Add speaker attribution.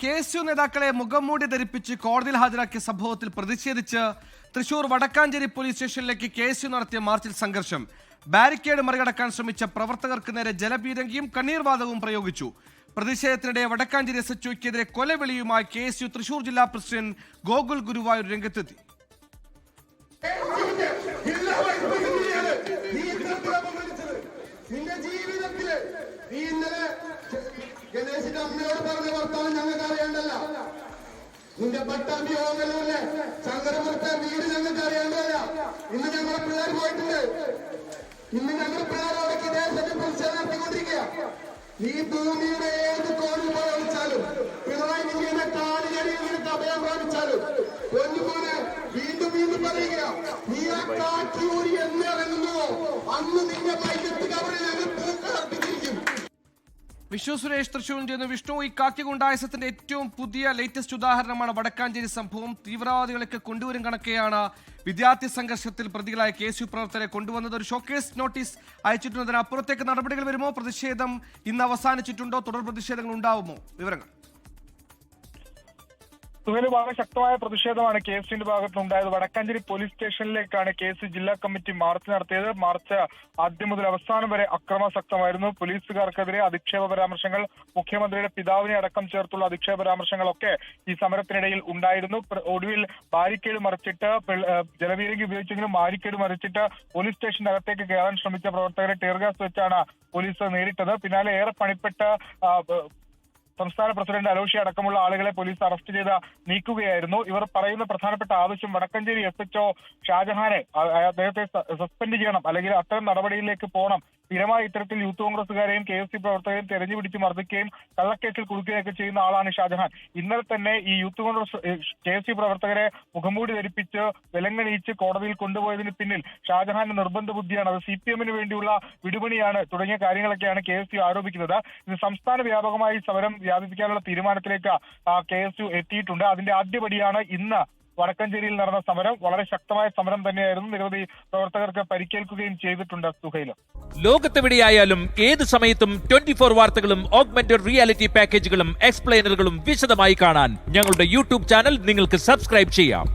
Speaker 1: KSU നേതാക്കളെ മുഖംമൂടി ധരിപ്പിച്ച് കോടതിയിൽ ഹാജരാക്കിയ സംഭവത്തിൽ പ്രതിഷേധിച്ച് തൃശൂർ വടക്കാഞ്ചേരി പോലീസ് സ്റ്റേഷനിലേക്ക് KSU നടത്തിയ മാർച്ചിൽ സംഘർഷം. ബാരിക്കേഡ് മറികടക്കാൻ ശ്രമിച്ച പ്രവർത്തകർക്ക് നേരെ ജലപീരങ്കിയും കണ്ണീർവാതകവും പ്രയോഗിച്ചു. പ്രതിഷേധത്തിനിടെ വടക്കാഞ്ചേരി SHOയ്ക്കെതിരെ കൊലവിളിയുമായി KSU തൃശൂർ ജില്ലാ പ്രസിഡന്റ് ഗോകുൽ ഗുരുവായൂർ രംഗത്തെത്തി.
Speaker 2: ഗണേശിന്റെ അമ്മയോട് പറഞ്ഞ വർത്താനം ഞങ്ങൾക്ക് അറിയേണ്ടല്ല. നിന്റെ പട്ടാമ്പി ഓങ്ങലൂരിലെ ശങ്കരപുരത്തെ വീട് ഞങ്ങൾക്ക് അറിയേണ്ടതല്ല. ഇന്ന് ഞങ്ങളുടെ പിള്ളേർ പോയിട്ടുണ്ട്. ഇന്ന് ഞങ്ങളുടെ പിള്ളേർ അവിടേക്ക് ദേശത്തെ പ്രതിഷേധം നടത്തിക്കൊണ്ടിരിക്കുക. നീ ഭൂമിയുടെ ഏത് കോണിൽ പോയി ഒളിച്ചാലും, പിണറായി വിജയനെ കാണികളിൽ നിനക്ക് അഭയം പ്രാപിച്ചാലും, പൊന്നുപോലെ വീണ്ടും വീണ്ടും പറയുക, നീ ആ കാട്ടിയൂരി എന്ന് ഇറങ്ങുന്നുവോ അന്ന് നിന്റെ പൈകത്ത് കവറിൽ ഞങ്ങൾ പൂക്കളർപ്പിച്ചിരിക്കും.
Speaker 1: വിഷ്ണു സുരേഷ് തൃശ്ശൂരിൽ നിന്ന്. വിഷ്ണു, ഈ കാക്കിഗുണ്ടായസത്തിന്റെ ഏറ്റവും പുതിയ ലേറ്റസ്റ്റ് ഉദാഹരണമാണ് വടക്കാഞ്ചേരി സംഭവം. തീവ്രവാദികളൊക്കെ കൊണ്ടുവരും കണക്കെയാണ് വിദ്യാർത്ഥി സംഘർഷത്തിൽ പ്രതികളായ KSU പ്രവർത്തകരെ കൊണ്ടുവന്നത്. ഒരു ഷോക്കേസ് നോട്ടീസ് അയച്ചിട്ടുള്ളതിന് അപ്പുറത്തേക്ക് നടപടികൾ വരുമോ? പ്രതിഷേധം ഇന്ന് അവസാനിച്ചിട്ടുണ്ടോ? തുടർ പ്രതിഷേധങ്ങൾ ഉണ്ടാവുമോ? വിവരങ്ങൾ.
Speaker 3: വളരെ ശക്തമായ പ്രതിഷേധമാണ് KSUവിന്റെ ഭാഗത്തുനിന്നുണ്ടായത്. വടക്കാഞ്ചേരി പോലീസ് സ്റ്റേഷനിലേക്കാണ് KSU ജില്ലാ കമ്മിറ്റി മാർച്ച് നടത്തിയത്. മാർച്ച് ആദ്യം മുതൽ അവസാനം വരെ അക്രമാസക്തമായിരുന്നു. പോലീസുകാർക്കെതിരെ അധിക്ഷേപ പരാമർശങ്ങൾ, മുഖ്യമന്ത്രിയുടെ പിതാവിനെ അടക്കം ചേർത്തുള്ള അധിക്ഷേപ പരാമർശങ്ങളൊക്കെ ഈ സമരത്തിനിടയിൽ ഉണ്ടായിരുന്നു. ഒടുവിൽ ബാരിക്കേഡ് മറിച്ചിട്ട്, ജലപീരങ്കി ഉപയോഗിച്ചെങ്കിലും ബാരിക്കേഡ് മറിച്ചിട്ട് പോലീസ് സ്റ്റേഷന്റെ അകത്തേക്ക് കയറാൻ ശ്രമിച്ച പ്രവർത്തകരെ ടിയർ ഗ്യാസ് വെച്ചാണ് പോലീസ് നേരിട്ടത്. പിന്നാലെ ഏറെ പണിപ്പെട്ട് സംസ്ഥാന പ്രസിഡന്റ് അലോഷി അടക്കമുള്ള ആളുകളെ പോലീസ് അറസ്റ്റ് ചെയ്ത് നീക്കുകയായിരുന്നു. ഇവർ പറയുന്ന പ്രധാനപ്പെട്ട ആവശ്യം വടക്കാഞ്ചേരി SHO ഷാജഹാനെ, അദ്ദേഹത്തെ സസ്പെൻഡ് ചെയ്യണം, അല്ലെങ്കിൽ അത്തരം നടപടിയിലേക്ക് പോകണം. സ്ഥിരമായി ഇത്തരത്തിൽ യൂത്ത് കോൺഗ്രസുകാരെയും KSU പ്രവർത്തകരെയും തെരഞ്ഞുപിടിച്ച് മർദ്ദിക്കുകയും കള്ളക്കേസിൽ കുടുക്കുകയൊക്കെ ചെയ്യുന്ന ആളാണ് ഷാജഹാൻ. ഇന്നലെ തന്നെ ഈ യൂത്ത് കോൺഗ്രസ് KSU പ്രവർത്തകരെ മുഖംമൂടി ധരിപ്പിച്ച് വിലങ്ങണിയിച്ച് കോടതിയിൽ കൊണ്ടുപോയതിന് പിന്നിൽ ഷാജഹാന്റെ നിർബന്ധ ബുദ്ധിയാണ്, അത് CPM വേണ്ടിയുള്ള വിടുപണിയാണ് തുടങ്ങിയ കാര്യങ്ങളൊക്കെയാണ് KSU ആരോപിക്കുന്നത്. ഇത് സംസ്ഥാന വ്യാപകമായി സമരം വ്യാപിപ്പിക്കാനുള്ള തീരുമാനത്തിലേക്ക് KSU എത്തിയിട്ടുണ്ട്. അതിന്റെ ആദ്യപടിയാണ് ഇന്ന് വടക്കഞ്ചേരിയിൽ നടന്ന സമരം. വളരെ ശക്തമായ സമരം തന്നെയായിരുന്നു. നിരവധി പ്രവർത്തകർക്ക് പരിക്കേൽക്കുകയും ചെയ്തിട്ടുണ്ട്. സുഹൈല,
Speaker 4: ലോകത്തെവിടെയായാലും ഏത് സമയത്തും 24 വാർത്തകളും ഓഗ്മെന്റഡ് റിയാലിറ്റി പാക്കേജുകളും എക്സ്പ്ലെയിനറുകളും വിശദമായി കാണാൻ ഞങ്ങളുടെ YouTube ചാനൽ നിങ്ങൾക്ക് സബ്സ്ക്രൈബ് ചെയ്യാം.